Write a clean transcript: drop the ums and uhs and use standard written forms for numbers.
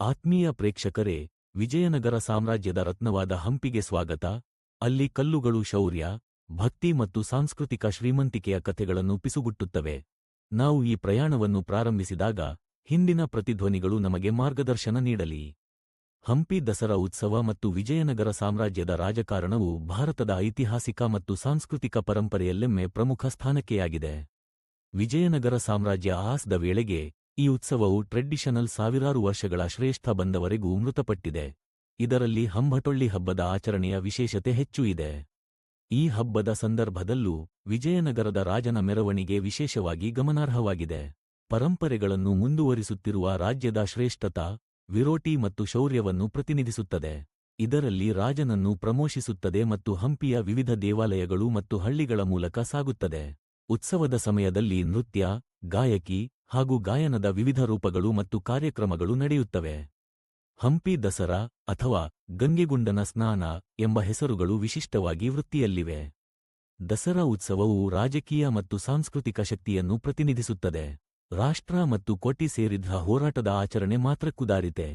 ಆತ್ಮೀಯ ಪ್ರೇಕ್ಷಕರೇ, ವಿಜಯನಗರ ಸಾಮ್ರಾಜ್ಯದ ರತ್ನವಾದ ಹಂಪಿಗೆ ಸ್ವಾಗತ. ಅಲ್ಲಿ ಕಲ್ಲುಗಳು ಶೌರ್ಯ, ಭಕ್ತಿ ಮತ್ತು ಸಾಂಸ್ಕೃತಿಕ ಶ್ರೀಮಂತಿಕೆಯ ಕಥೆಗಳನ್ನು ಪಿಸುಗುಟ್ಟುತ್ತವೆ. ನಾವು ಈ ಪ್ರಯಾಣವನ್ನು ಪ್ರಾರಂಭಿಸಿದಾಗ ಹಿಂದಿನ ಪ್ರತಿಧ್ವನಿಗಳು ನಮಗೆ ಮಾರ್ಗದರ್ಶನ ನೀಡಲಿ. ಹಂಪಿ ದಸರಾ ಉತ್ಸವ ಮತ್ತು ವಿಜಯನಗರ ಸಾಮ್ರಾಜ್ಯದ ರಾಜಕಾರಣವು ಭಾರತದ ಐತಿಹಾಸಿಕ ಮತ್ತು ಸಾಂಸ್ಕೃತಿಕ ಪರಂಪರೆಯಲ್ಲೆಮ್ಮೆ ಪ್ರಮುಖ ಸ್ಥಾನಕ್ಕೆಯಾಗಿದೆ. ವಿಜಯನಗರ ಸಾಮ್ರಾಜ್ಯ ಆಸ್ದ ವೇಳೆಗೆ ಈ ಉತ್ಸವವು ಟ್ರೆಡಿಷನಲ್ ಸಾವಿರಾರು ವರ್ಷಗಳ ಶ್ರೇಷ್ಠ ಬಂದವರೆಗೂ ಮೃತಪಟ್ಟಿದೆ. ಇದರಲ್ಲಿ ಹಂಭಟೊಳ್ಳಿ ಹಬ್ಬದ ಆಚರಣೆಯ ವಿಶೇಷತೆ ಹೆಚ್ಚು ಇದೆ. ಈ ಹಬ್ಬದ ಸಂದರ್ಭದಲ್ಲೂ ವಿಜಯನಗರದ ರಾಜನ ಮೆರವಣಿಗೆ ವಿಶೇಷವಾಗಿ ಗಮನಾರ್ಹವಾಗಿದೆ. ಪರಂಪರೆಗಳನ್ನು ಮುಂದುವರಿಸುತ್ತಿರುವ ರಾಜ್ಯದ ಶ್ರೇಷ್ಠತಾ, ವಿರೋಟಿ ಮತ್ತು ಶೌರ್ಯವನ್ನು ಪ್ರತಿನಿಧಿಸುತ್ತದೆ. ಇದರಲ್ಲಿ ರಾಜನನ್ನು ಪ್ರಮೋಷಿಸುತ್ತದೆ ಮತ್ತು ಹಂಪಿಯ ವಿವಿಧ ದೇವಾಲಯಗಳು ಮತ್ತು ಹಳ್ಳಿಗಳ ಮೂಲಕ ಸಾಗುತ್ತದೆ. ಉತ್ಸವದ ಸಮಯದಲ್ಲಿ ನೃತ್ಯ, ಗಾಯಕಿ ಹಾಗೂ ಗಾಯನದ ವಿವಿಧ ರೂಪಗಳು ಮತ್ತು ಕಾರ್ಯಕ್ರಮಗಳು ನಡೆಯುತ್ತವೆ. ಹಂಪಿ ದಸರಾ ಅಥವಾ ಗಂಗೆಗುಂಡನ ಸ್ನಾನ ಎಂಬ ಹೆಸರುಗಳು ವಿಶಿಷ್ಟವಾಗಿ ವೃತ್ತಿಯಲ್ಲಿವೆ. ದಸರಾ ಉತ್ಸವವು ರಾಜಕೀಯ ಮತ್ತು ಸಾಂಸ್ಕೃತಿಕ ಶಕ್ತಿಯನ್ನು ಪ್ರತಿನಿಧಿಸುತ್ತದೆ. ರಾಷ್ಟ್ರ ಮತ್ತು ಕೋಟಿ ಸೇರಿದ್ದ ಹೋರಾಟದ ಆಚರಣೆ ಮಾತ್ರಕ್ಕುದಾರಿತೆ.